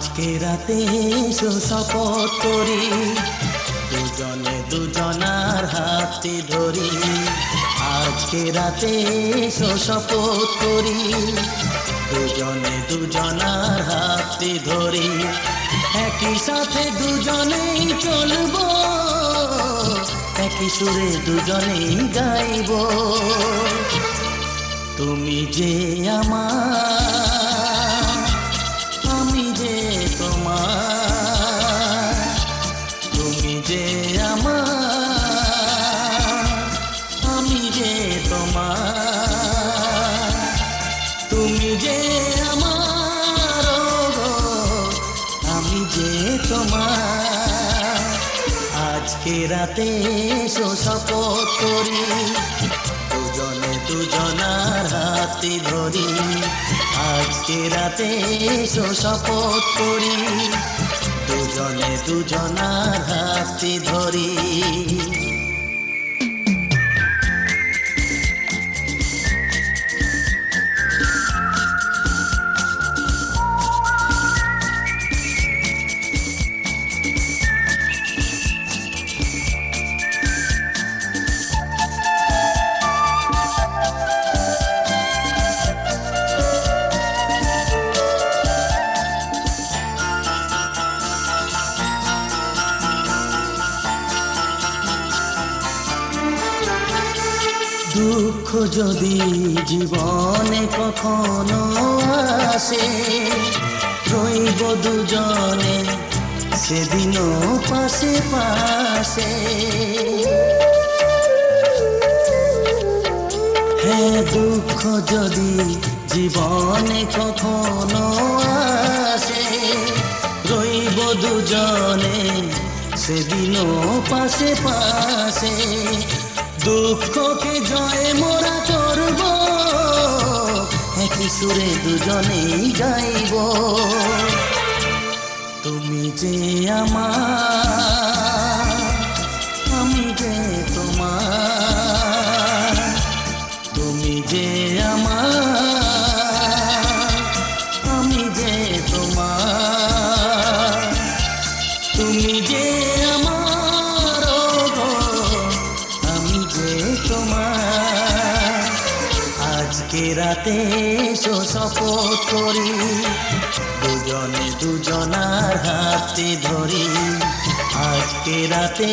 আজকে রাতে এসো শপথ করি, দুজনে দুজনার হাতে ধরি। আজকে রাতে এসো শপথ করি, দুজনে দুজনার হাতে ধরি। একই সাথে দুজনেই চলবো, একই সুরে দুজনেই গাইব। তুমি যে আমার, আমি যে তোমার। তুমি যে আমার, আমি যে তোমার। তুমি যে আমার, আমি যে তোমার। আজকে রাতে এসো শপথ করি, দুজনে দুজনার হাতে ধরি। আজকে রাতে এসো শপথ করি, দুজনে দুজনার হাতে ধরি। দুঃখ যদি জীবনে কখনো আসে, রইব দুজনে সেদিনও পাশে পাশে। হ্যাঁ, দুঃখ যদি জীবনে কখনো আসে, রইব দুজনে সেদিনও পাশে পাশে। দুঃখকে জয় মোরা করব, একই সুরে দুজনেই গাইব। তুমি যে আমার, আমি যে তোমার। তুমি যে আমার, আমি যে তোমার। তুমি যে আমার, আমি যে তোমার। আজকে রাতে এসো শপথ করি, দুজনে দুজনার হাতে ধরি। আজকে রাতে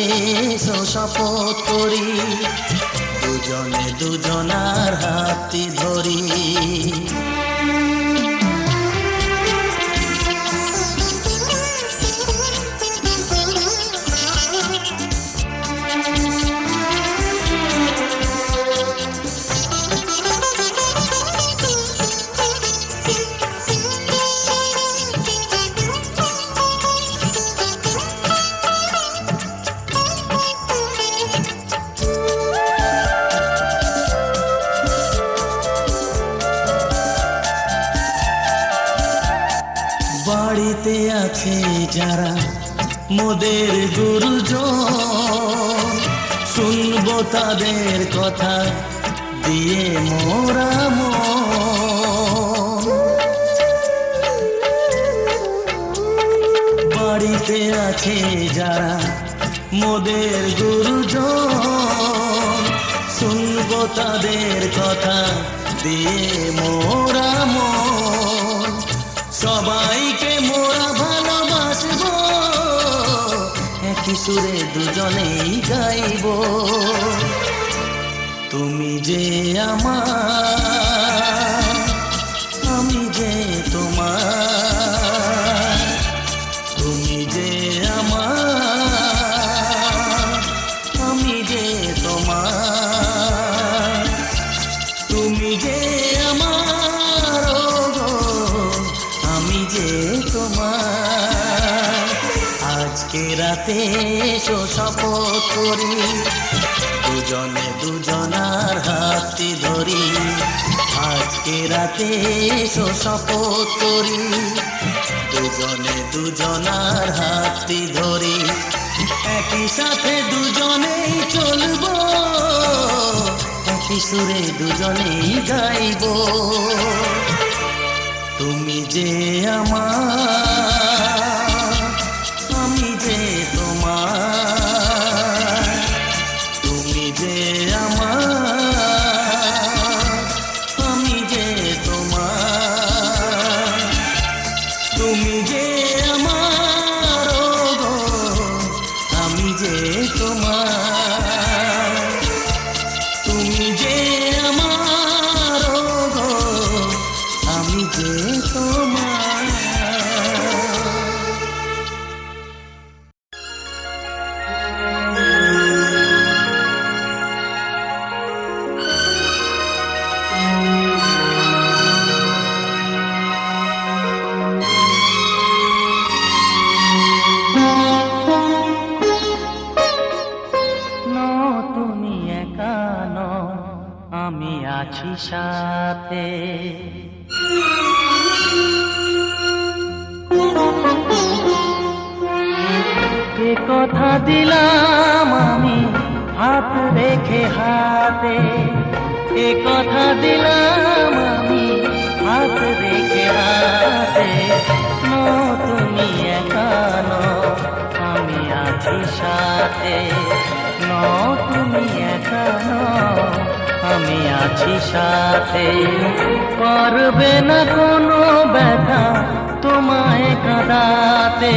এসো শপথ করি, দুজনে দুজনার হাতে ধরি। বাড়িতে আছে যারা মোদের গুরুজন, শুনবো তাদের কথা দিয়ে মোরা মন। বাড়িতে আছে যারা মোদের গুরুজন, শুনবো তাদের কথা দিয়ে মোরা মন। সবাইকে মোরা ভালোবাসবো, একই সুরে দুজনেই গাইব। তুমি যে আমার, আমি যে তোমার। তুমি যে আমার, আমি যে তোমার। তুমি যে আমার, আমি যে তোমার। আজকে রাতে এসো শপথ করি, দুজনে দুজনার হাতে ধরি। আজকে রাতে এসো শপথ করি, দুজনে দুজনার হাতে ধরি। একই সাথে দুজনেই চলবো, একই সুরে দুজনেই গাইব। তুমি যে আমার, আছি সাথে। কে কথা দিলাম আমি হাত রেখে হাতে, কে কথা দিলাম আমি হাত রেখে হাতে। তুমি একা নও, আমি আছি সাথে। তুমি একা নও, আমি আছি সাথে। পারবে না কোনো ব্যথা তোমায় কাঁদাতে,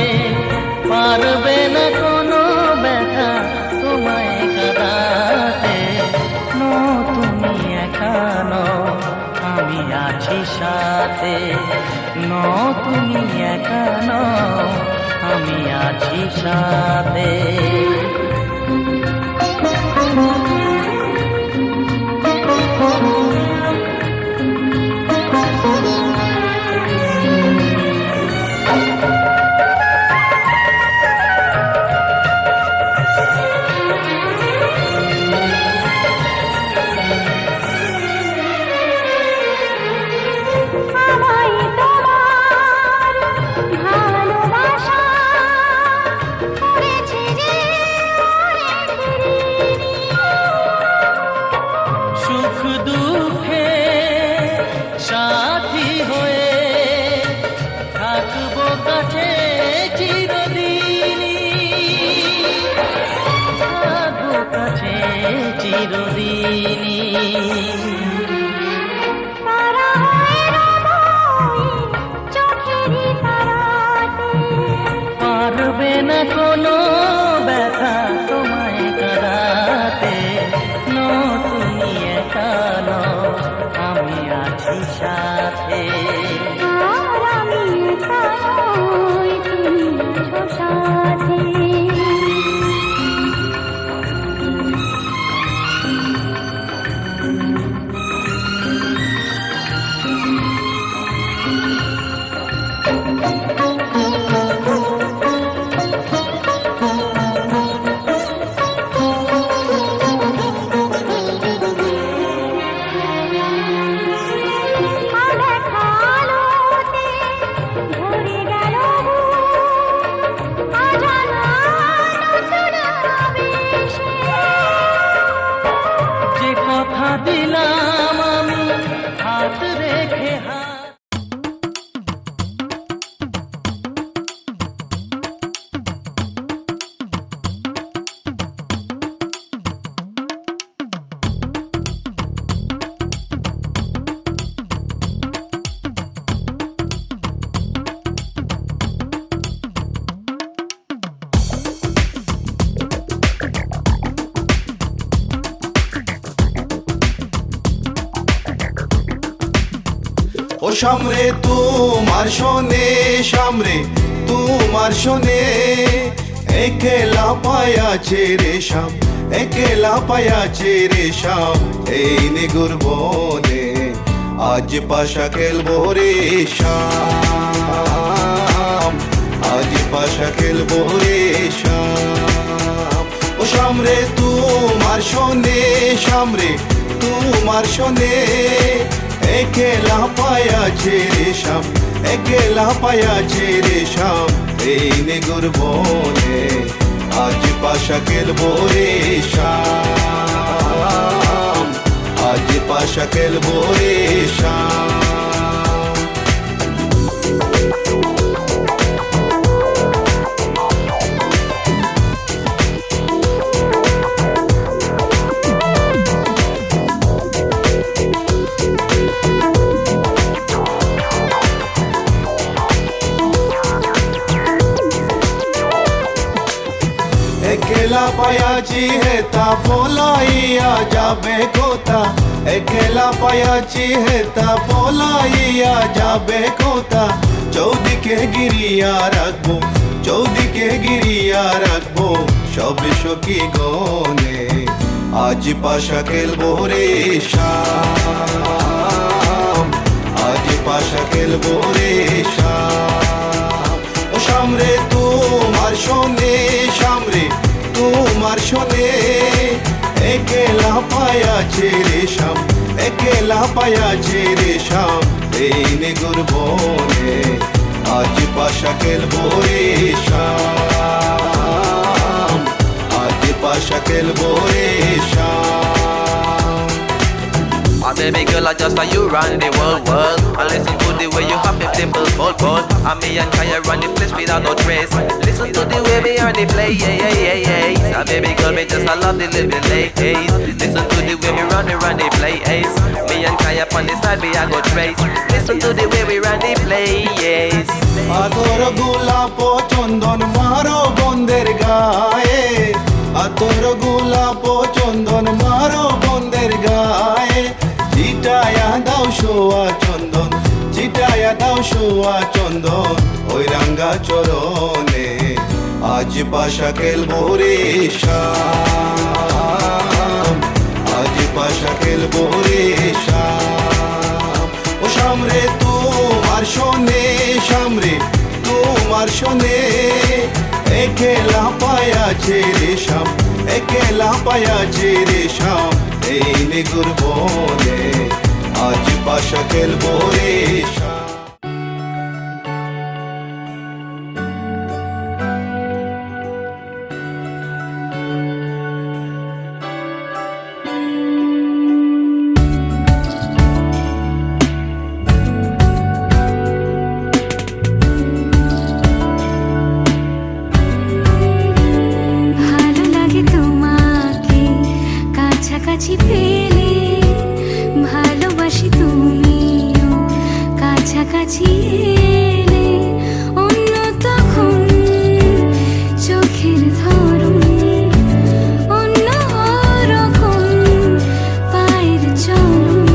পারবে না কোনো ব্যথা তোমায় কাঁদাতে। তুমি একা নও, আমি আছি সাথে। তুমি একা নও, আমি আছি সাথে। সুখ দুঃখে সাথী হয়ে থাকবো কাছে চিরদিনই, থাকবো কাছে চিরদিনই। পারবে না কোনো ব্যথা তোমায় কাঁদাতে। তুমি একা নও, আমি আছি সাথে। আমি একা নই, তুমি আছো সাথে। যে কথা দিলাম আমি হাত রেখে হাত। ও সামরে তোমার শোনে, সামরে তোমার শোনে। একলা পায়াছে রে শাম, একলা পায়াছে রে শাম। এই নিগুর বনে আজ পাশা খেলবো রে শাম, আজ পাশা খেলবো রে শাম। ও সামরে তোমার শোনে, সামরে তোমার শোনে। একলা পায়াছে রে শাম, একলা পায়াছে রে শাম। এই নিগুর বনে আজ পাশা খেলবো রে শাম, আজ পাশা খেলবো রে শাম। একলা পায়াছি হেতা পলাইয়া যাবে কোথা, একলা পায়াছি হেতা পলাইয়া যাবে কোথা। চৌদিকে গিরিয়া রাখবো, চৌদিকে গিরিয়া রাখবো সব সখী গনে। আজ পাশা খেলবো রে শাম, আজ পাশা খেলবো রে শাম। ও সামরে তোমার শোনে, সামরে তোমার শোনে। একলা পায়াছে রে শাম, একলা পায়াছে রে শাম এই নিগুর বনে আজ পাশা খেলবো রে শাম আজ পাশা খেলবো রে শাম Oh baby girl, I just saw you run the world. I listen to the way you have it simple, bold. And me and Kaya run the place without no trace. Listen to the way we are the play, yeah. Oh baby girl, me just I love the living late. Listen to the way we run the play, Me and Kaya on the side, we are go trace. Listen to the way we run the play, yes. আতর গোলাপ চন্দন মারো বন্দের গায়ে আতর গোলাপ চন্দন মারো বন্দের গায়ে চিটায়া দাও শোয়া চন্দন চিটায়া দাও শোয়া চন্দন ওই রাঙ্গা চরণে আজ পাশা খেলবো রে শাম আজ পাশা খেলবো রে শাম ও শাম রে তোমার শোনে শাম রে তোমার শোনে একলা পায়াছে রে শাম একলা পায়াছে রে শাম এই নিগুর বনে আজ পাশা খেলবো রে শাম ভালো লাগে তোমাকে কাছাকাছি পেলে ভালোবাসি তুমিও কাছাকাছি এলে অন্য তখন চোখের ধরন অন্য রকম পায়ের চলন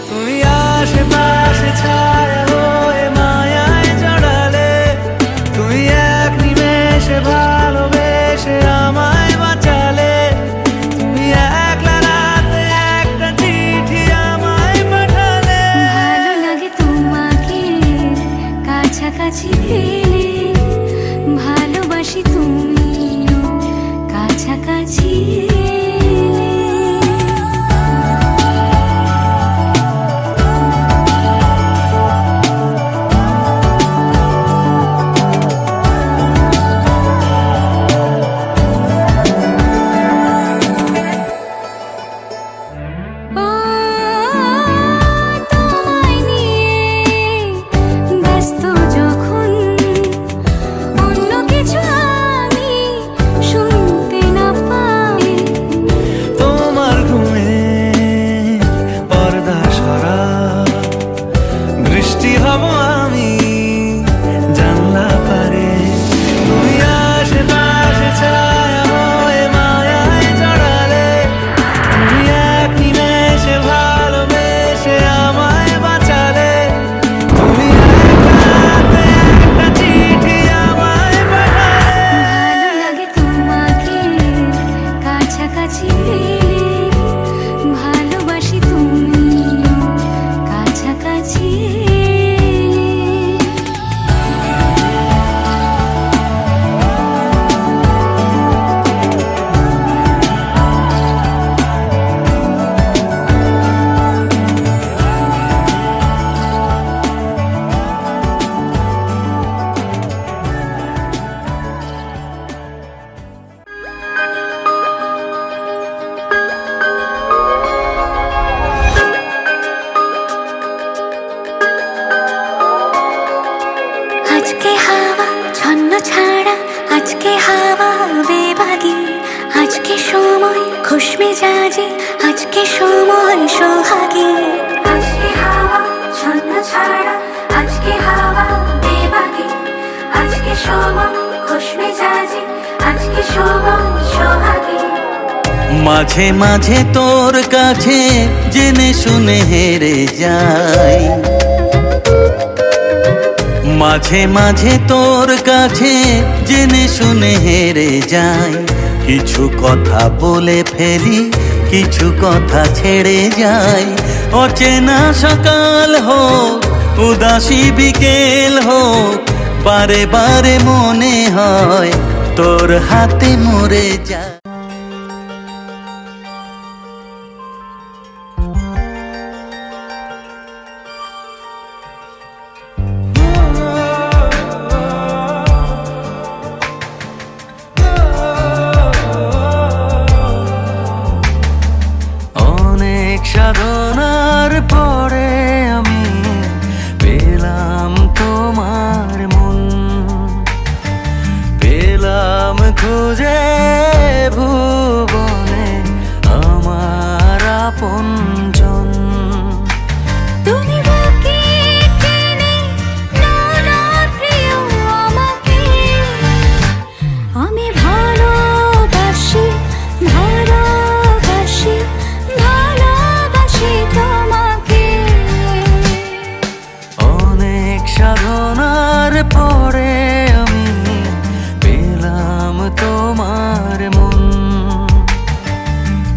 তুমি আশেপাশে ছায়া হয়ে মায়ায় জড়ালে তুমি এক নিমেষে ভালোবেসে আমায় বাঁচালে তুমি একলা রাতে একটা চিঠি আমায় পাঠালে ভালো লাগে তোমাকে কাছাকাছি পেলে ভালোবাসি তুমিও কাছাকাছি এলে ও তোমায় নিয়ে ব্যস্ত যখন অন্য কিছু আমি শুনতে না পাই তোমার ঘুমে পর্দা সরা বৃষ্টি হব আমি জানলা পারে তুমি আশেপাশে ছায়া হয়ে মায়ায় জড়ালে তুমি এক নিমেষে ভালোবেসে আমায় বাঁচালে তুমি একলা রাতে একটা চিঠি আমায় পাঠালে ভালো লাগে তোমাকে কাছাকাছি পেলে ভালোবাসি তুমিও কাছাকাছি এলে আজকে হাওয়া ছন্ন ছাড়া আজকে হাওয়া বেবাগি আজকে সময় খুশ মেজাজে আজকে সময় সোহাগী আজকে হাওয়া ছন্ন ছাড়া আজকে হাওয়া বেবাগি আজকে সময় খুশ মেজাজে আজকে সময় সোহাগী মাঝে মাঝে তোর কাছে জেনে শুনে হেরে যাই মাঝে মাঝে তোর কাছে জেনে শুনে হেরে যাই কিছু কথা বলে ফেলি কিছু কথা ছেড়ে যাই অচেনা সকাল হোক উদাসী বিকেল হোক বারে বারে মনে হয় তোর হাতে মরে যায় খুঁজে ভুবনে আমার আপনজন। তুমি বুকে টেনে নাও না প্রিয় আমাকে, আমি ভালোবাসি ভালোবাসি ভালোবাসি তোমাকে। অনেক সাধনার পরে আমি পেলাম তোমার মন,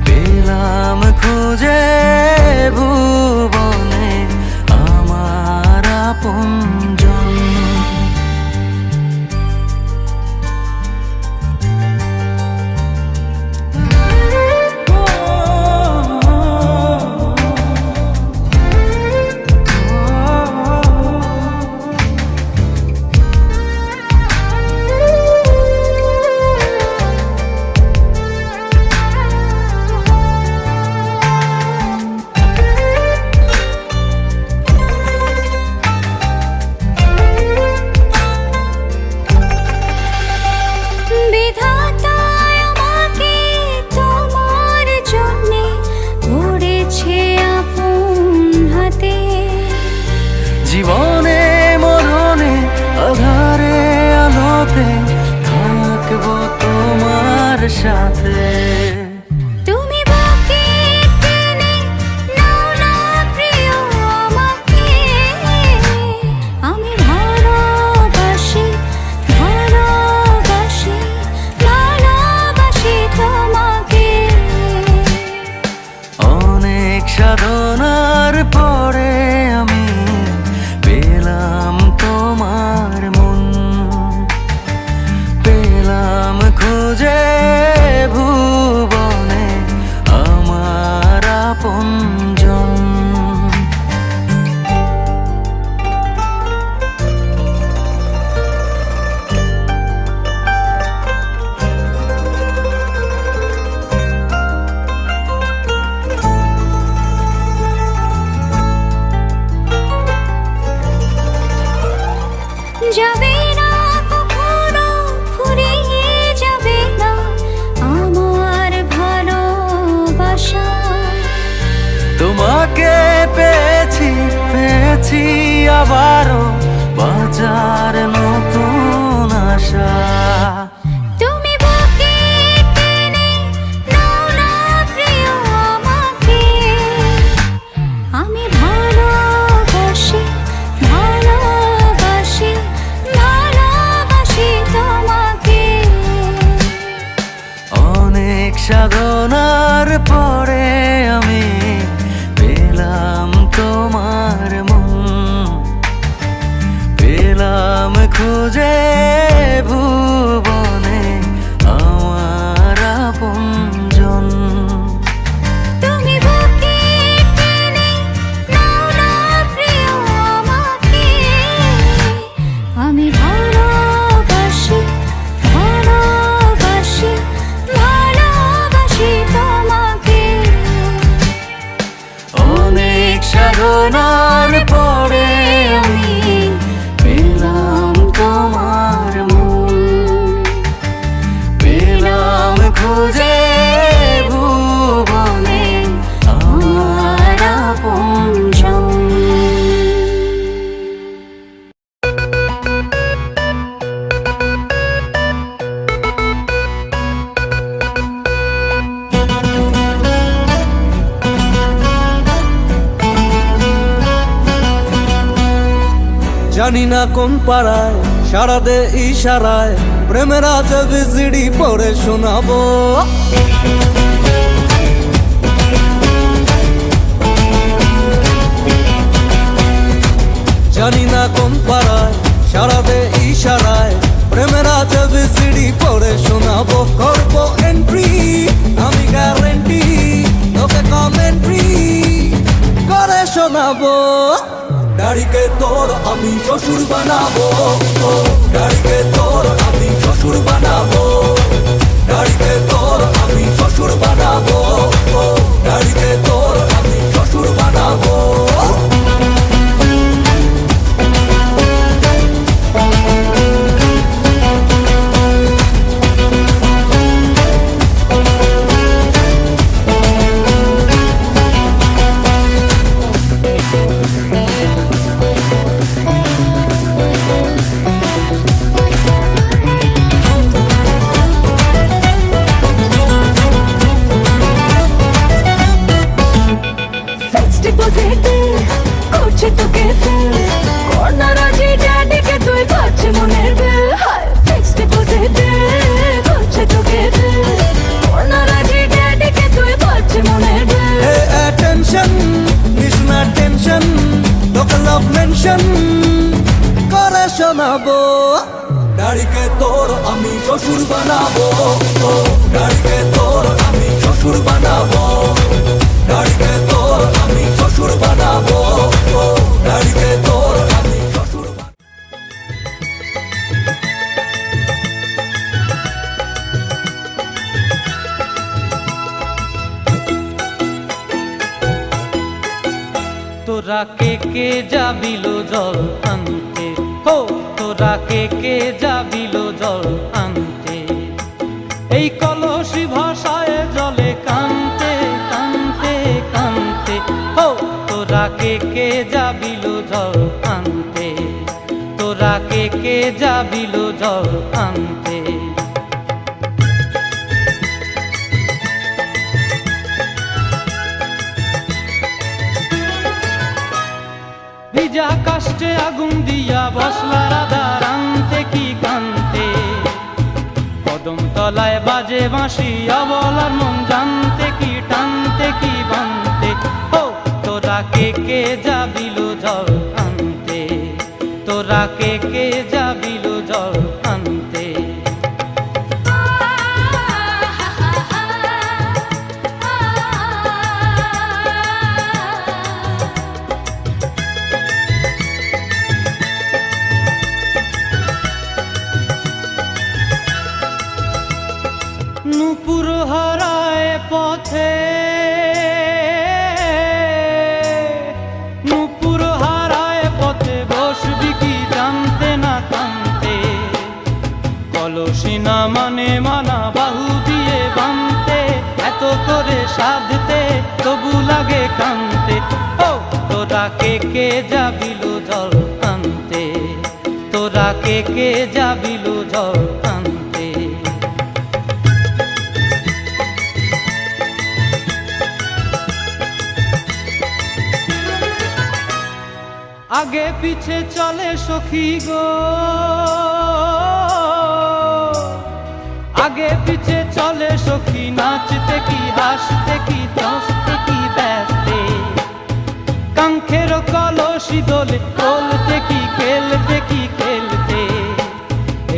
পেলাম খুঁজে ভুবনে আমার আপনজন। বিধাতা আমাকে তোমার জন্যে গড়েছে আপন হাতে। জীবনে মরণে আধারে আলোতে থাকবো তোমার সাথে। তুমি বুকে টেনে নাও না প্রিয় আমাকে, আমি ভালোবাসি ভালোবাসি ভালোবাসি তোমাকে। অনেক সাধনার পরে আমি পেলাম তোমার মন, পেলাম খুঁজে ভুবনে আমার আপনজন। যাবে না কখনো ফুরিয়ে যাবে না আমার ভালোবাসা। তোমাকে পেয়েছি পেয়েছি আবারও বাজার নতুন আশা। তুমি বুকে টেনে নাও না প্রিয় আমাকে, আমি ভালোবাসি ভালোবাসি ভালোবাসি তোমাকে। অনেক সাধনার পরে আমি পেলাম তোমার মন, পেলাম খুঁজে ভুবনে আমার আপনজন। তুমি বুকে টেনে নাও না প্রিয় আমাকে, আমি ভালোবাসি ভালোবাসি ভালোবাসি তোমাকে। অনেক সাধনার পরে আমি পেলাম তোমার মন, পেলাম খুঁজে ভুবনে আমার আপনজন। জানি না কোন পাড়ায় সারা দে ইশারায় প্রেমের আজব জিডি পড়ে শোনাবো। জানি না কোন পাড়ায় সারা দে ইশারায় প্রেমের আজব জিডি পড়ে শোনাবো। করবো এন্ট্রি আমি গ্যারেন্টি, তোকে কমেন্ট্রি করে শোনাবো। গাড়িকে তোর আমি শ্বশুর বানাবো, গাড়িকে তোর আমি শ্বশুর বানাবো, গাড়িকে তোর আমি শ্বশুর বানাবো, গাড়িকে তোর আমি শ্বশুর বানাবো। ড্যাডিকে তোর আমি শ্বশুর বানাবো, ড্যাডিকে তোর আমি শ্বশুর বানাবো, ড্যাডিকে তোর আমি শ্বশুর বানাবো, ড্যাডিকে তোর আমি শ্বশুর বানাবো। তোরা কে যাবিল জল আনতে, হো তোরা কে যাবিল জল আনতে, এই কলসি ভাষায় জলে কানতে কানতে কানতে, হো তোরা কে যাবিল জল আনতে, তোরা কে যাবিল জল আনতে। ভিজা কাষ্টে আগুন দিয়া বসলা রাধা রানতে কি কানতে, কদম তলায় বাজে বাঁশি অবলার মন জানতে কি টানতে কি বানতে, ও তোরা কে যাবিল জল আনতে, তোরা কে যাবিল জল আনতে। নূপুর হারায় পথে, নূপুর হারায় পথে বসবি কি জানতে না কানতে, কলসি না মানে মানা বাহু দিয়ে বানতে, এত করে সাধতে তবু লাগে কানতে, ও তোরা কে যাবিল জল আনতে, তোরা কে যাবিল জল আনতে। আগে পিছে চলে সখী গো, আগে পিছে চলে সখী, নাচতে কি হাসতে কি দশতে কি ব্যস্তে, কাঙ্ক্ষের কলসি দোলে বলতে কি খেলতে কি খেলতে,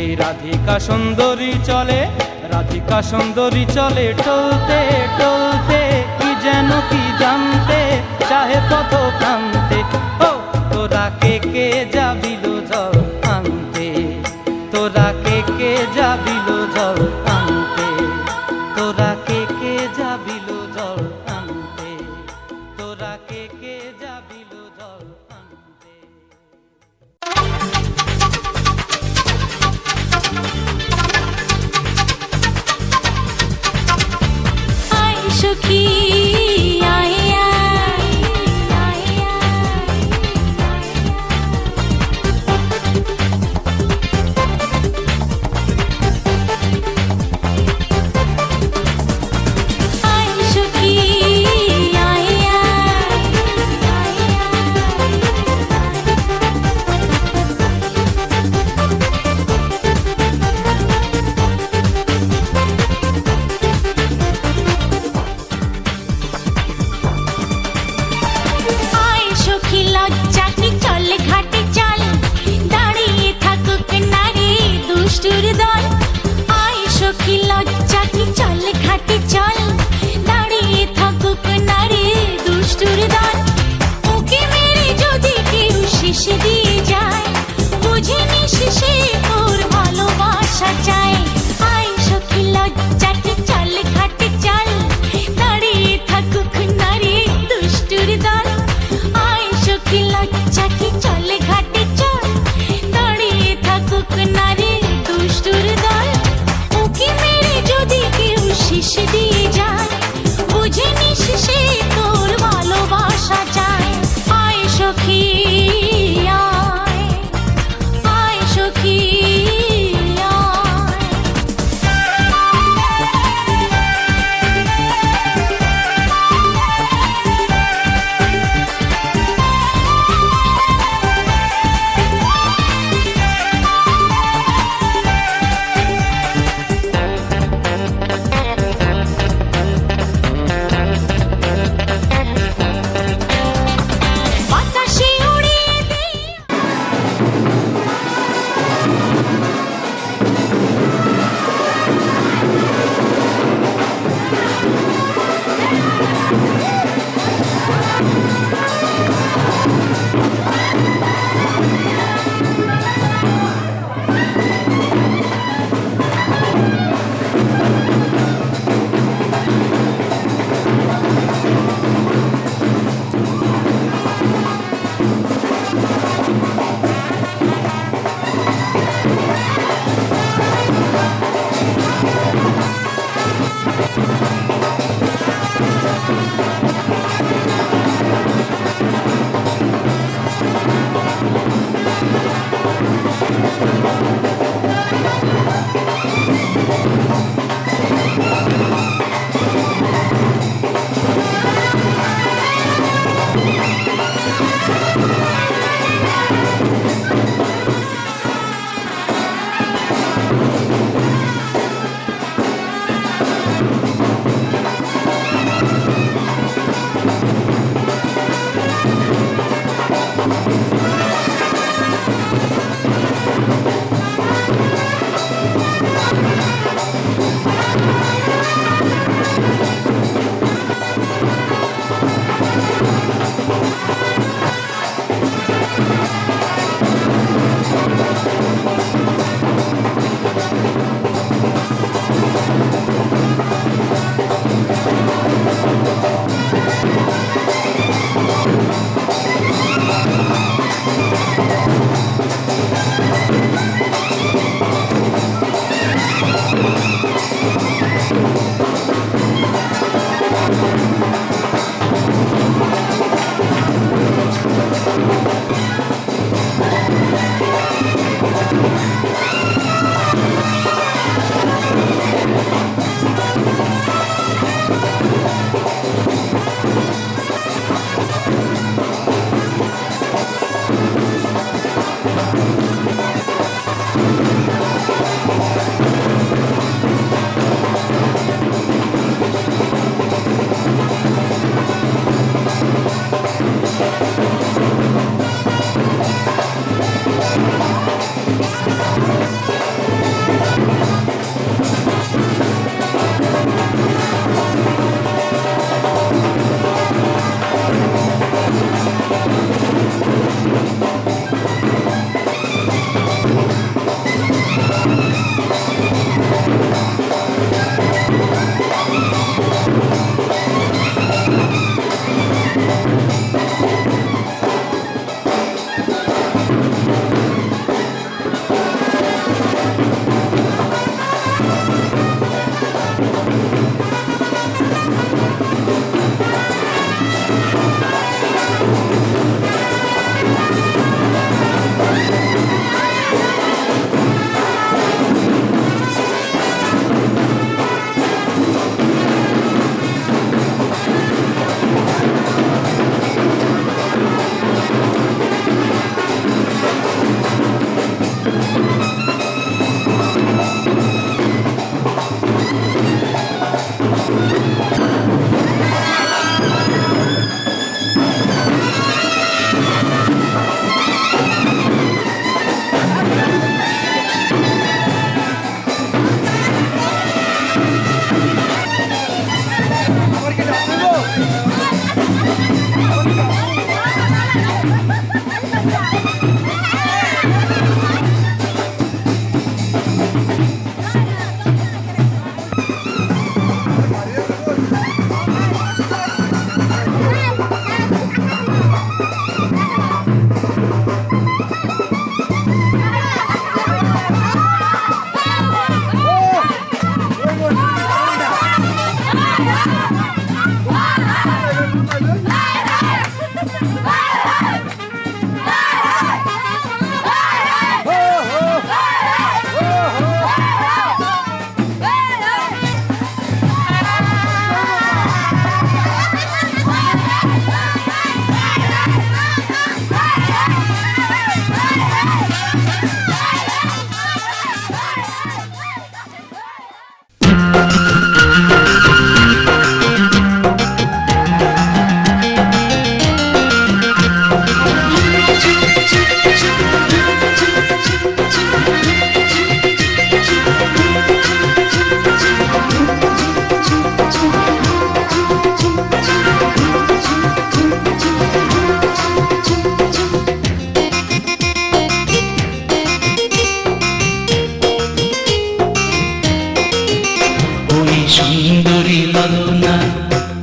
এই রাধিকা সুন্দরী চলে, রাধিকা সুন্দরী চলে টলতে টলতে, কি যেন কি জানতে চাহে পথ প্রান্তে, ও তোরা কে যাবিল জল আনতে, তোরা কে যাবিল জল আনতে, তোরা কে যাবিল জল আনতে, তোরা কে যাবিল জল আনতে। আয় সখী আয় শিশি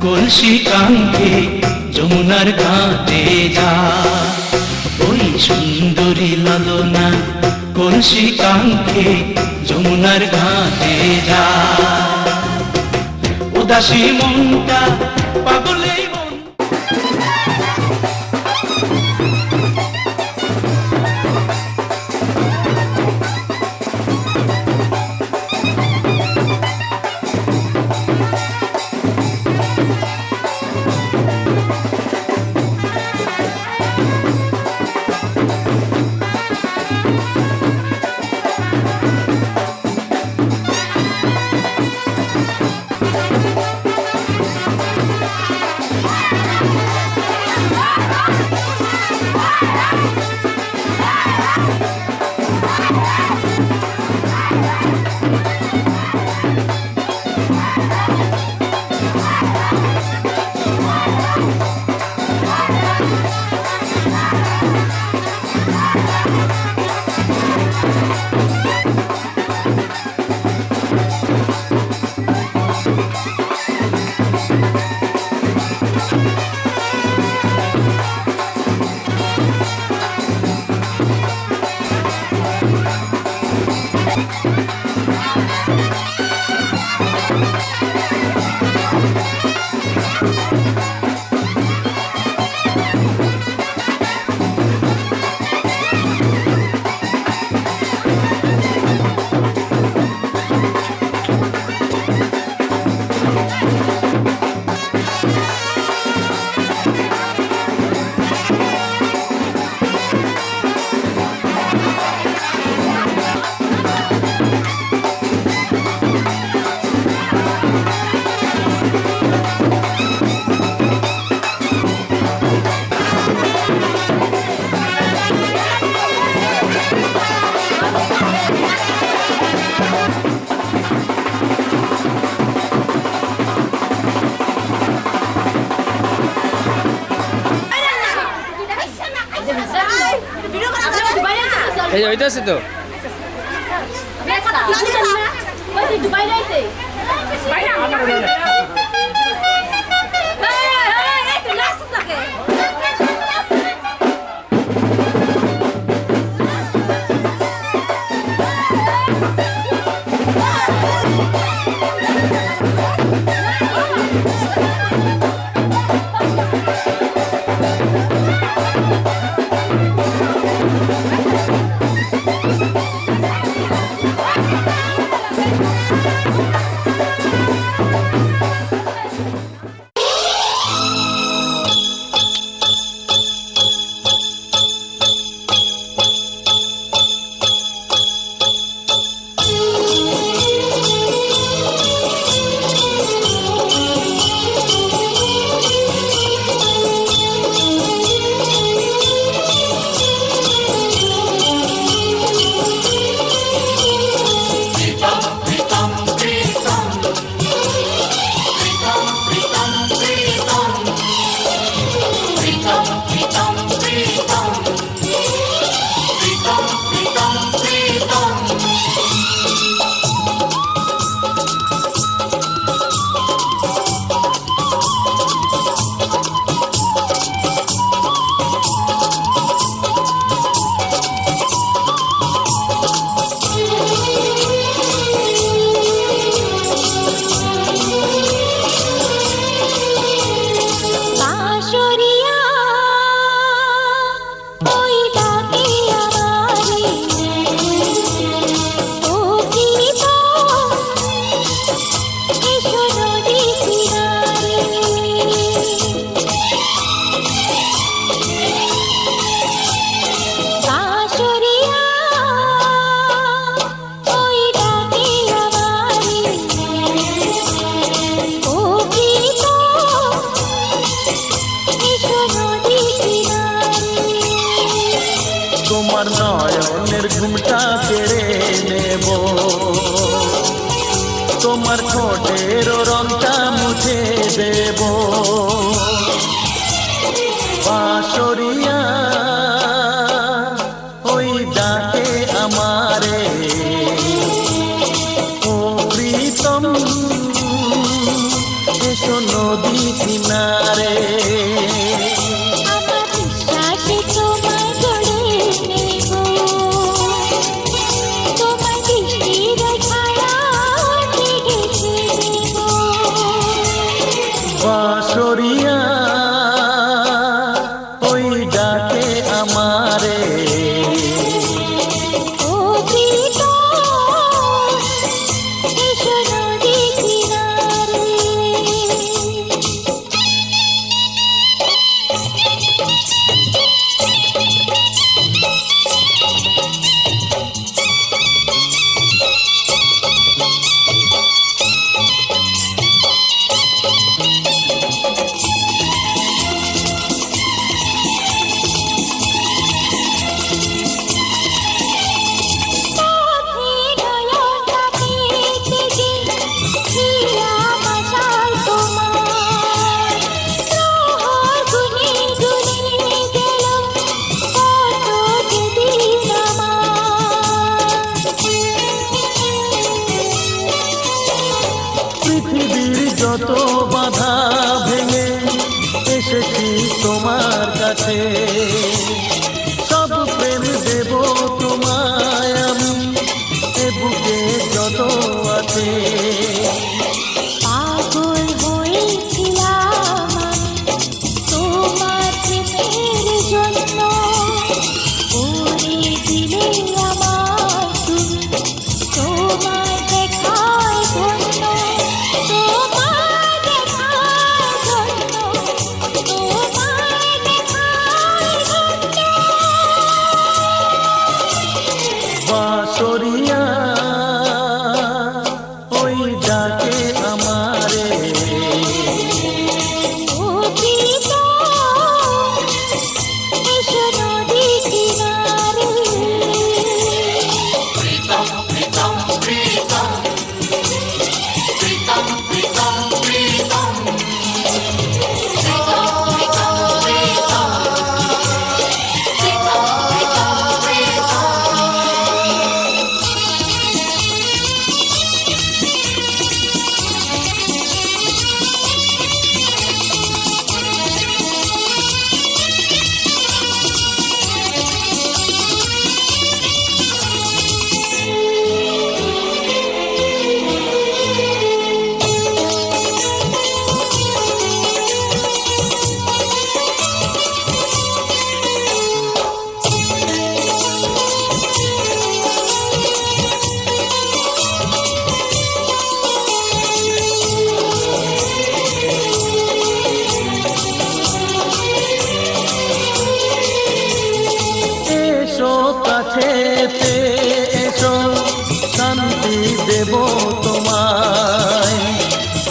কলসি কাঙ্ক্ষে যমুনার ঘাটে যা, ওই সুন্দরী লালনা কলসি কাঙ্ক্ষে যমুনার ঘাটে যায় উদাসী মনটা পাগলে মন এই হইতাছে তো তোমার নয়নের ঘুমটা কেড়ে নেব, তোমার ঠোঁটের রংটা মুছে দেব। বাঁশরিয়া ওই ডাকে আমারে, ও প্রীতম এসো নদী কিনারে। আমার বিশ্বাসে তোমায় গড়ে নেব, যত বাধা ভেঙে এসেছি তোমার কাছে, সব প্রেম দেব তোমায় আমি, এ বুকে যত আছে। পাগল হয়েছিলাম আমি তোমার প্রেমের জন্য, করে দিলে আমার তুমি তোমার দেখার জন্য, তোমার দেখার জন্য, তোমার দেখার জন্য। বাঁশরিয়া ওই ডাকে আমারে, ও প্রীতম এসো নদী কিনারে। এসো কাছেতে এসো, শান্তি দেব তোমায়,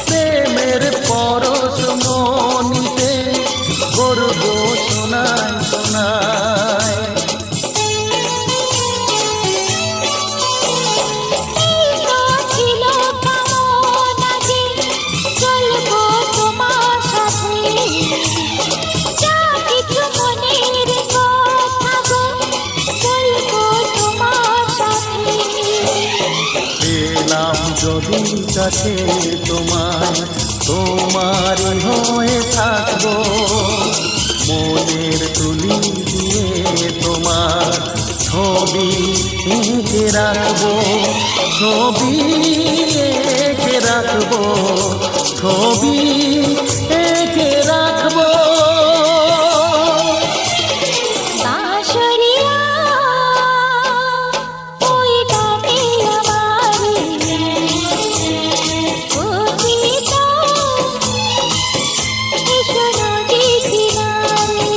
প্রেমের পরশ মনিতে করব শোনায় শোনায়। ছিল কামনা যে চলবো তোমার সাথে, যা কিছু মনের কথা গো বলবো তোমার সাথে। এলাম যদি কাছে তোমায়, তোমারই হয়ে থাকবো, মনের তুলি দিয়ে তোমার ছবি এঁকে রাখবো, ছবি এঁকে রাখবো, ছবি এঁকে রাখবো। বাঁশরিয়া ওই ডাকে আমারে, ও প্রীতম এসো নদী কিনারে।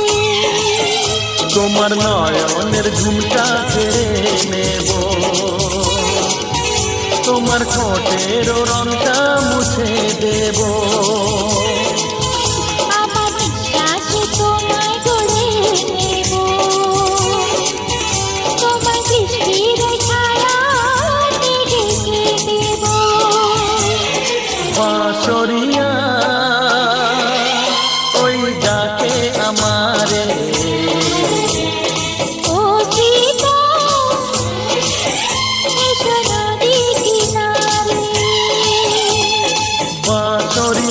তোমার নয়নের ঝুমটা কেড়ে নেব, তোমার ঠোঁটের রংটা মুছে দেব। আমার বিশ্বাসে তোমায় গড়ে নেব, তোমার দৃষ্টির ছায়া ঢেকে দেব। বাঁশরিয়া ওই ডাকে আমারে, ও প্রীতম এসো নদী কিনারে। বাঁশরিয়া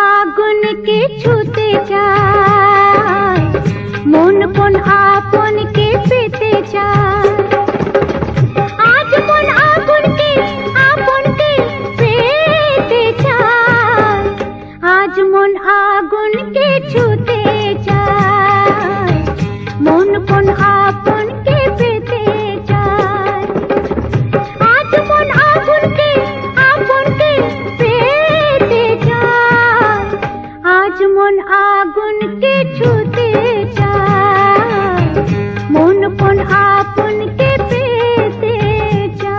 আগুন কে ছুতে চায়, মন কোন আপন কে পেতে চায়। আজ মন আগুন কে আপন কে পেতে চায়, আজ মন আগুন কে ছুতে চায়, মন কোন আপন কে পেতে চায়। আজ মন আগুন কে আপন কে পেতে চায়, আজ মন আগুন কে ছুতে চায়, মন কোন আপন কে পেতে চায়।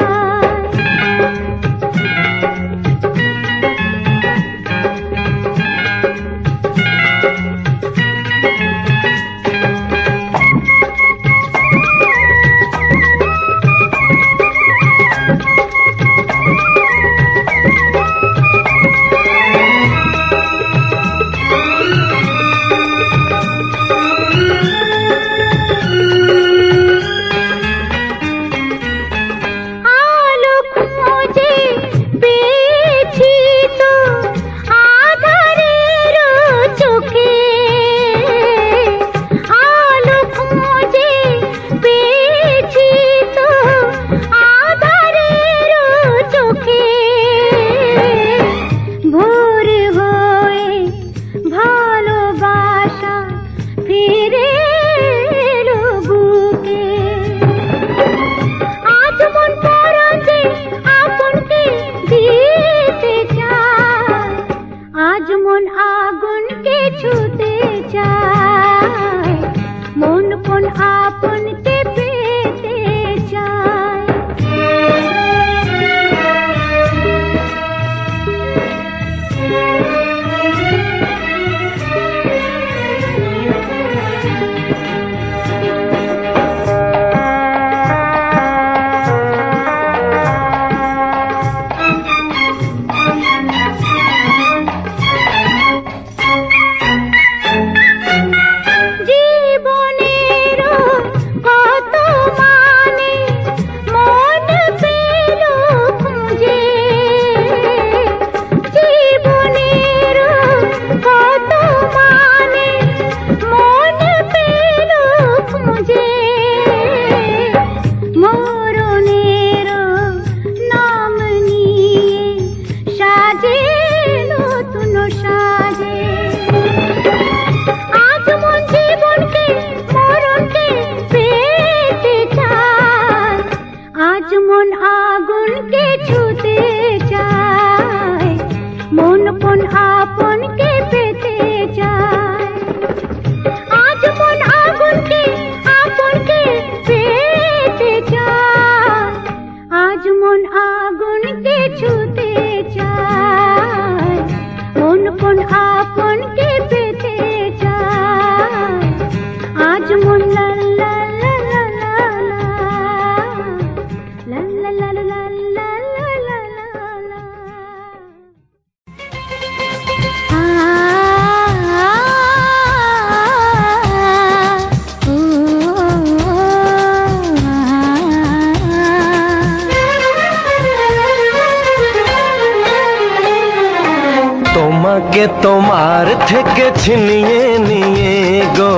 তোমাকে তোমার থেকে ছিনিয়ে নিয়ে গো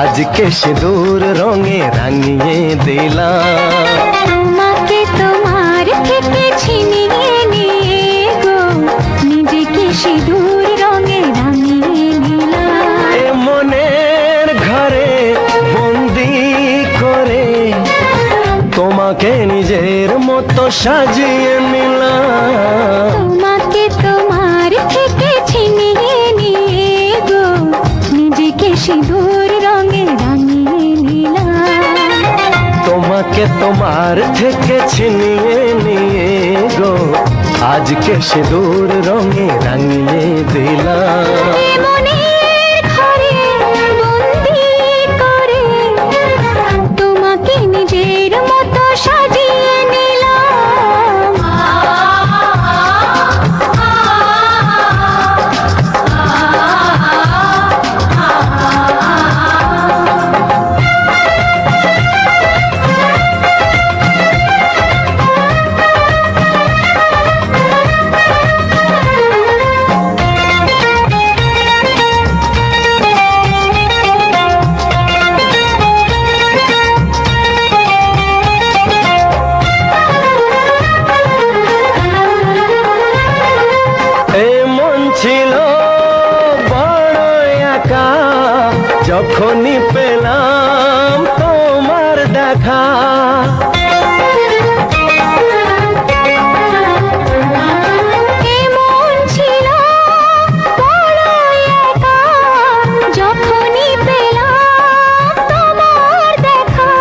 আজকে সিঁদুর রঙে রাঙিয়ে দিলাম। তোমাকে তোমার থেকে ছিনিয়ে নিয়ে গো নিজেকে সিঁদুর রঙে রাঙিয়ে নিলাম। এ মনের ঘরে বন্দি করে তোমাকে নিজের মতো সাজিয়ে নিলাম। তোমাকে তোমার থেকে ছিনিয়ে নিয়ে গো নিজেকে সিঁদুর রঙে রাঙিয়ে নিলাম। তোমাকে তোমার থেকে ছিনিয়ে নিয়ে গো আজকে সিঁদুর রঙে রাঙিয়ে দিলাম। মনের ঘরে বন্দি করে তোমাকে নিজের মতো সাজিয়ে নিলাম। যখনই পেলাম তোমার দেখা, এমন ছিল বড় একা, যখনই পেলাম তোমার দেখা।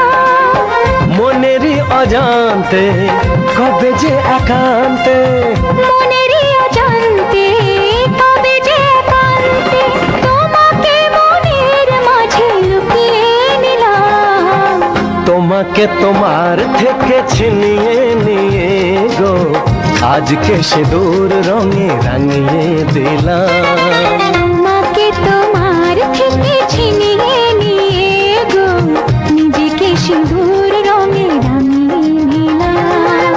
মনেরই অজান্তে কবে যে একান্তে, মনেরই অজান্তে কবে যে একান্তে তোমাকে মনের মাঝে লুকিয়ে নিলাম। তোমাকে তোমার থেকে ছিনিয়ে নিয়ে গো আজকে সিঁদুর রঙে রাঙিয়ে দিলাম। তোমাকে তোমার থেকে ছিনিয়ে নিয়ে গো নিজেকে সিঁদুর রঙে রাঙিয়ে নিলাম।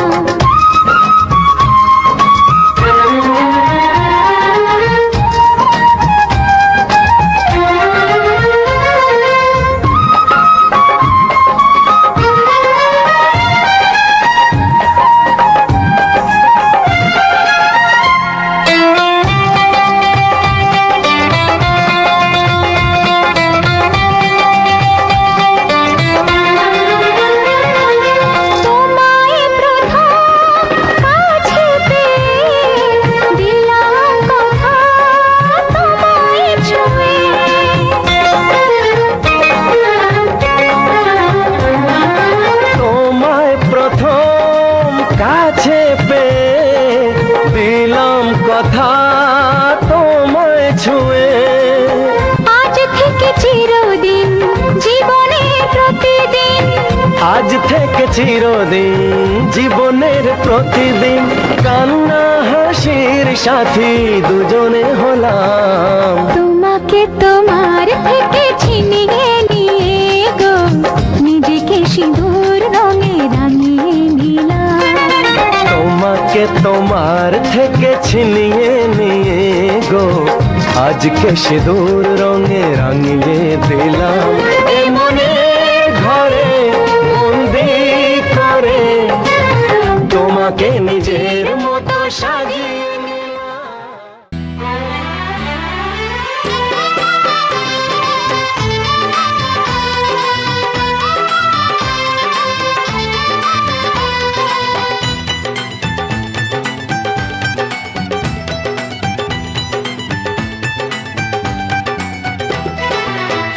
তোমায় প্রথম কাছে পেয়ে দিলাম কথা তোমায় ছুঁয়ে। তোমায় প্রথম কাছে পেয়ে দিলাম কথা তোমায় ছুঁয়ে। আজ থেকে চিরদিন জীবনে প্রতিদিন, আজ থেকে চিরদিন জীবনের প্রতিদিন কান্না হাসির সাথী দুজনে হলাম। তোমাকে তোমার থেকে ছিনিয়ে নিয়ে গো নিজেকে সিঁদুর রঙে রাঙিয়ে নিলাম। তোমাকে তোমার থেকে ছিনিয়ে নিয়ে গো আজকে সিঁদুর রঙে রাঙিয়ে দিলাম। এ মনে ঘরে বন্দি করে তোমাকে নিজের মতো সাজিয়ে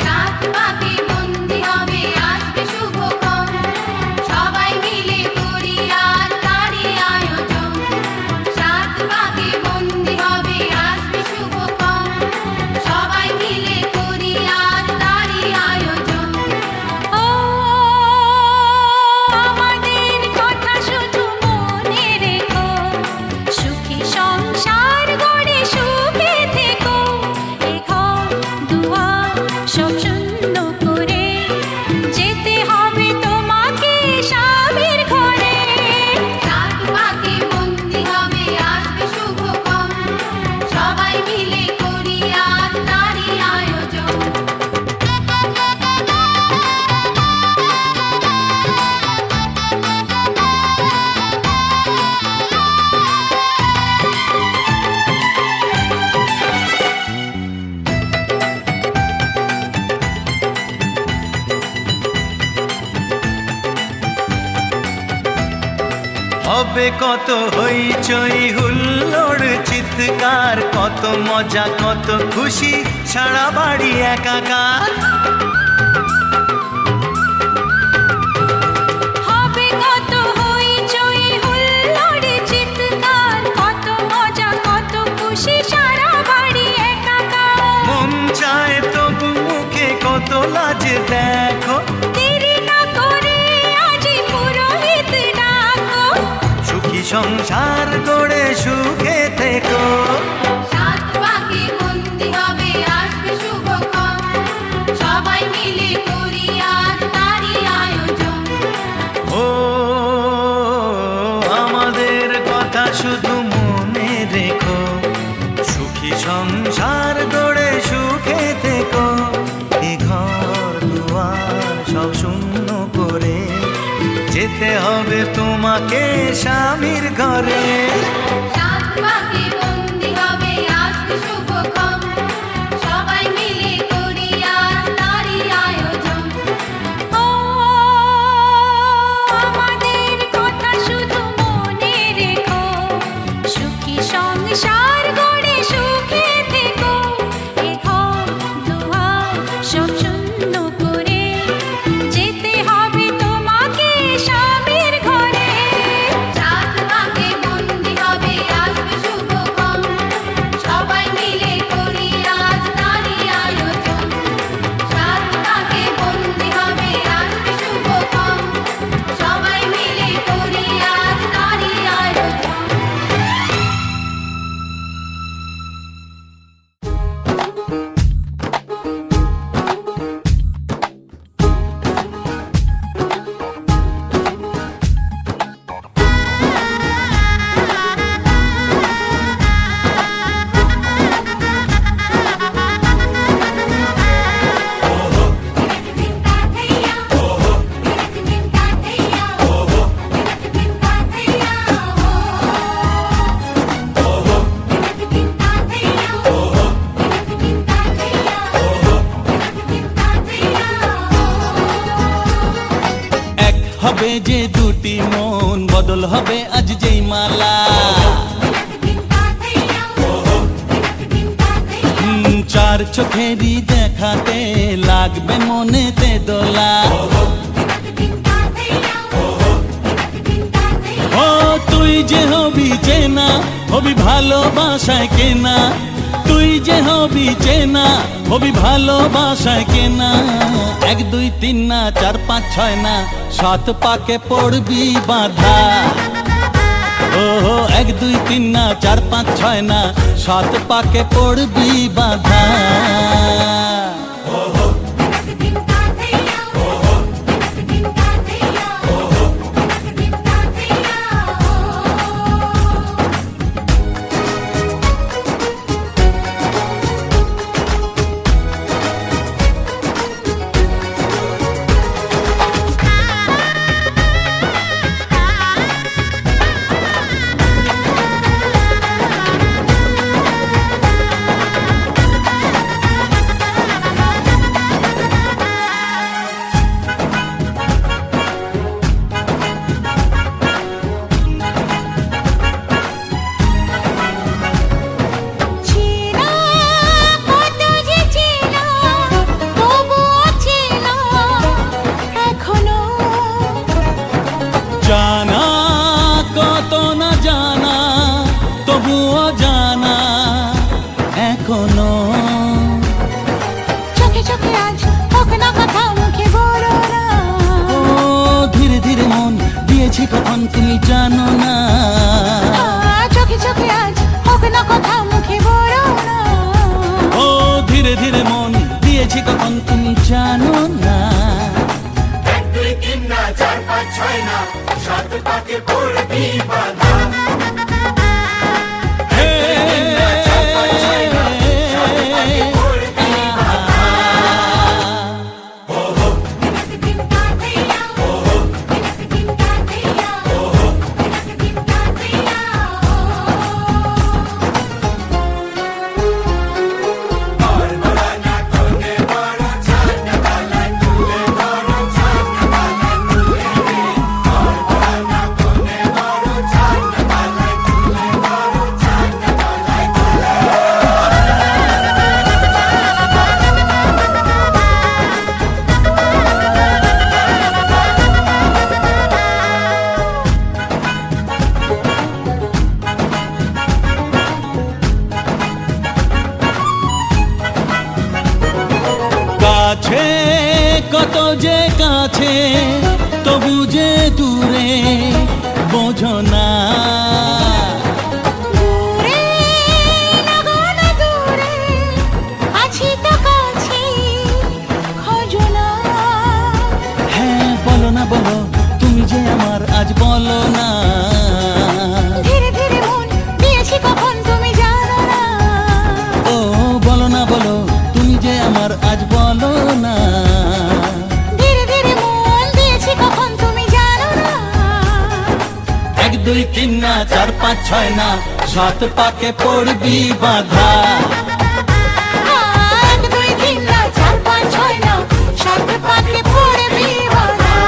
রাত পাকে বন্দি হবে আসবে শুভক্ষণ, সবাই মিলে করি আর তারই আয়োজন। রাত পাকে বন্দি হবে আসবে শুভক্ষণ, সবাই মিলে করি আর তারই আয়োজন। ও আমাদের কথা শুধু মনে রেখো, সুখী সংসার গড়ে সুখে থেকো। এ ঘর দুয়ার সব শূন্য করে যেতে হবে তোমাকে স্বামীর ঘরে। রাত পাকে বন্দি হবে আসবে শুভক্ষণ, সবাই মিলে করি আর তারই আয়োজন। হবে কত হইচই হুল্লোড় চিৎকার, কত মজা কত খুশি সারা বাড়ি একাকার। হবে কত হইচই হুল্লোড় চিৎকার, কত মজা কত খুশি সারা বাড়ি একাকার। মন চায় তবু মুখে কত লাজ দেখো, দেরি না করে আজই পুরোহিত ডাকো। সুখী সংসার গড়ে সুখে থেকো। রাত পাকে বন্দি হবে আসবে শুভক্ষণ, সবাই মিলে করি আর তারই আয়োজন। ও আমাদের কথা শুধু মনে রেখো, সুখী সংসার গড়ে সুখে থেকো। এ ঘর দুয়ার সব শূন্য করে যেতে হবে তোমাকে স্বামীর ঘরে। রাত পাকে বন্দি হবে আসবে শুভক্ষণ, সবাই মিলে করি আর তারই হবে যে দুটি মন, বদল হবে আজ যেই মালা। চার চোখেরই দেখাতে লাগবে মনেতে দোলা। ও তুই যে হবি চেনা, হবি ভালোবাসায় কেনা। তুই যে হবি চেনা, হবি ভালোবাসায় কেনা। 1 2 3 না 4 5 6 না 7 পাকে পড়বি বাঁধা। ও 1 2 3 না 4 5 6 না 7 পাকে পড়বি বাঁধা। জানা কত না জানা, তবুও জানা এখনো। চোখে চোখে আজ হোক না কথা মুখে বলো না। ও ধীরে ধীরে মন দিয়েছি কখন তুমি জানো না। চোখে চোখে আজ হোক না কথা মুখে বলো না। ও ধীরে ধীরে মন দিয়েছি কখন তুমি জানো না। 1 2 3 না 4 5 6 না 7 পাকে পড়বি বাঁধা। কাছে কত যে কাছে, তবু যে দূরে বোঝো না। দূরে লাগানো দূরে আছি তো কাছে খোঁজো না। হ্যাঁ বলো না বলো, তুমি যে আমার আজ বলো না। ধীরে ধীরে মন দিয়েছি কখন তুমি জানো না। ও বলো না বলো, তুমি যে আমার আজ বলো না। ধীরে ধীরে মন দিয়েছি কখন তুমি জানো না। 1 2 3 না 4 5 6 না 7 পাকে পড়বি বাঁধা। 1 2 3 না 4 5 6 না 7 পাকে পড়বি বাঁধা।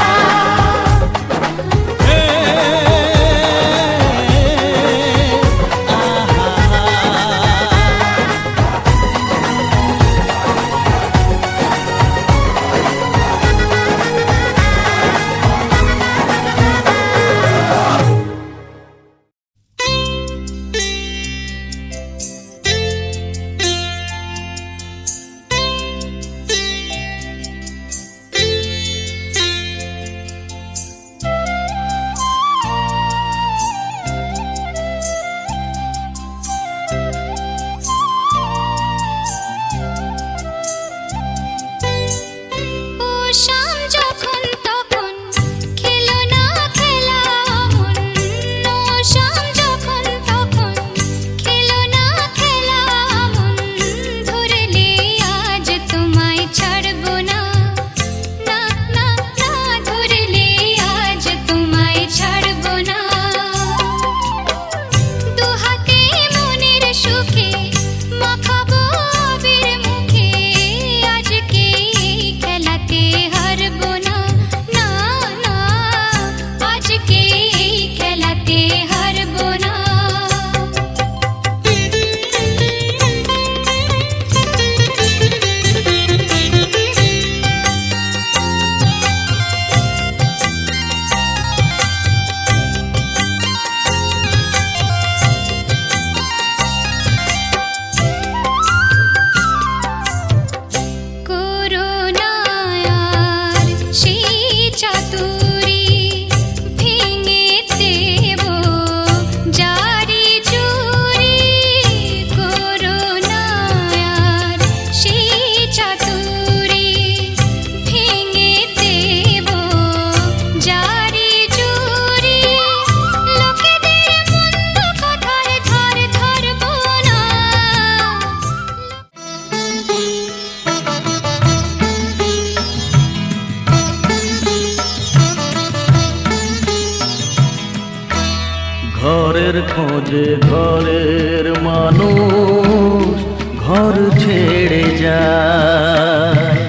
ঘরের খোঁজে ঘরের মানুষ ঘর ছেড়ে যায়,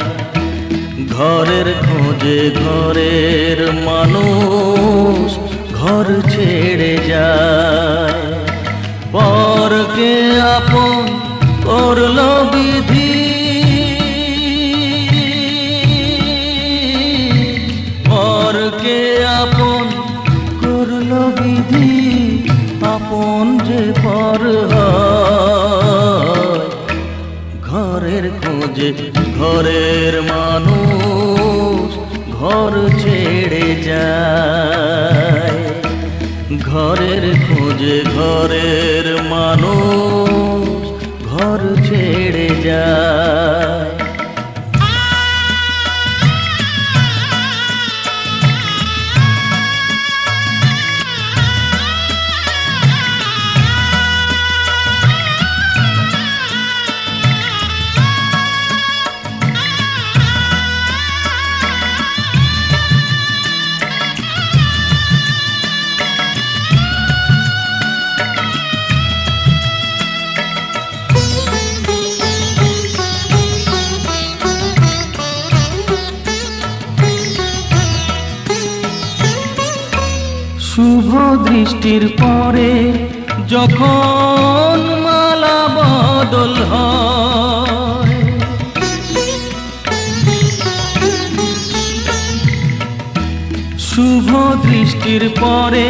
ঘরের খোঁজে ঘরের মানুষ ঘর ছেড়ে যায়। পরকে আপন করলো বিধি, পরকে আপন করলো বিধি, আপন যে পর হয়। ঘরের খোঁজে ঘরের মানুষ ঘর ছেড়ে যায়, ঘরের খোঁজে ঘরের মানুষ ঘর ছেড়ে যায়। শুভ দৃষ্টির পরে যখন মালা বদল হয়, শুভ দৃষ্টির পরে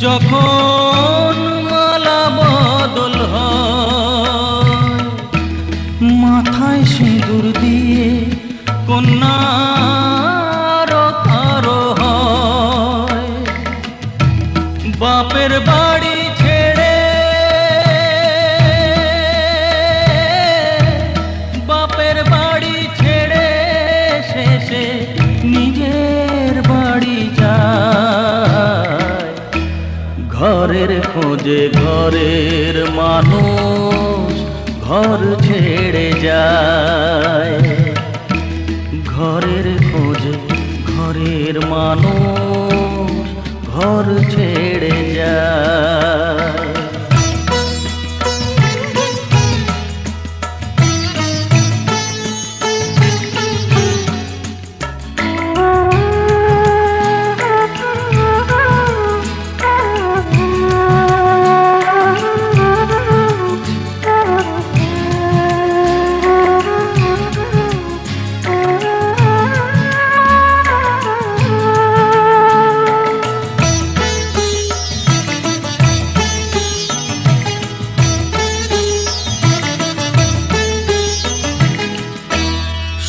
যখন মালা বদল হয়, মাথায় সিঁদুর দিয়ে কন্যার কারো হয়। বাপের বাড়ি ছেড়ে, বাপের বাড়ি ছেড়ে শেষে নিজের বাড়ি যায়। ঘরের খোঁজে ঘরের মানুষ ঘর ছেড়ে যায়, ঘরের খোঁজে ঘরের মানুষ ঘর ছেড়ে যায়।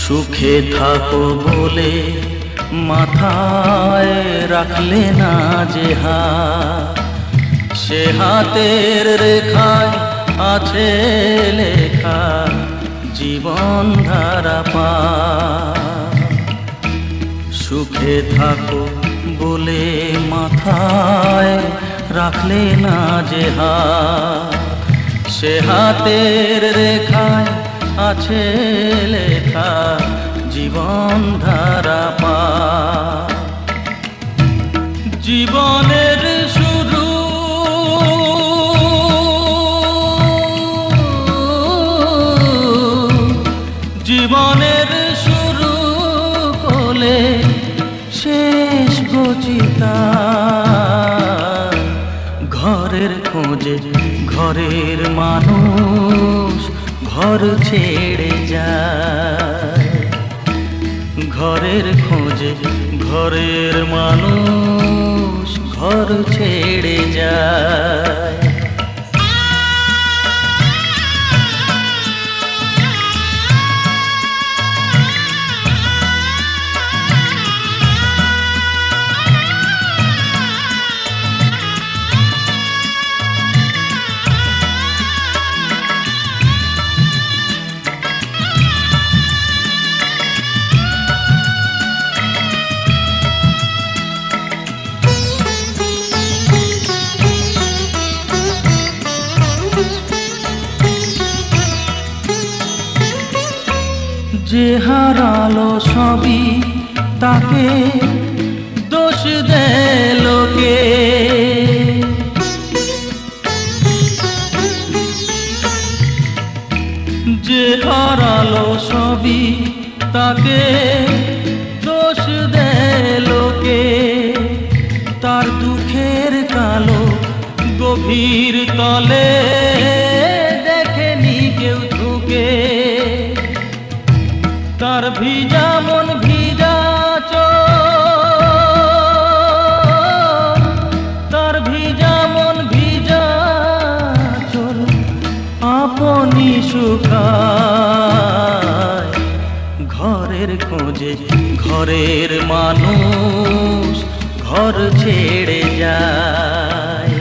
সুখে থাকো বলে মাথায় রাখলে না যে হাত, সে হাতের রেখায় আছে লেখা জীবন ধারা পা। সুখে থাকো বলে মাথায় রাখলে না যে হাত, সে হাতের রেখায় আছে লেখা জীবন ধারা পা। জীবনের শুরু জীবনের শুরু কোলে শেষ গচিতা। ঘরের খোঁজে ঘরের মানুষ ঘর ছেড়ে যায়, ঘরের খোঁজে ঘরের মানুষ ঘর ছেড়ে যায়। যে হারালো সবই তাকে দোষ দেয় লোকে, যে হারালো সবই তাকে দোষ দেয় লোকে, তার দুঃখের কালো গভীর তলে দেখেনি কেউ ঝুঁকে, তার ভিজা মন ভিজা চোখ, তার ভিজা মন ভিজা চোখ আপনি শুকায়। ঘরের খোঁজে ঘরের মানুষ ঘর ছেড়ে যায়,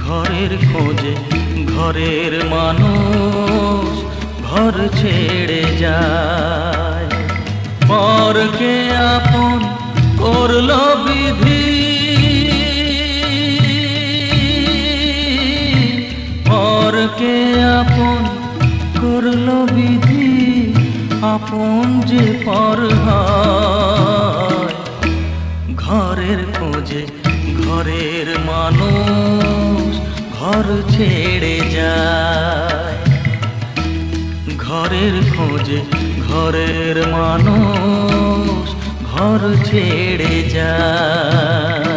ঘরের খোঁজে ঘরের মানুষ ঘর ছেড়ে যায়। পরকে আপন করলো বিধি, পরকে আপন করলো বিধি, আপন যে পর হয়। ঘরের খোঁজে ঘরের মানুষ ঘর ছেড়ে যায়, ঘরের খোঁজে ঘরের মানুষ ঘর ছেড়ে যায়।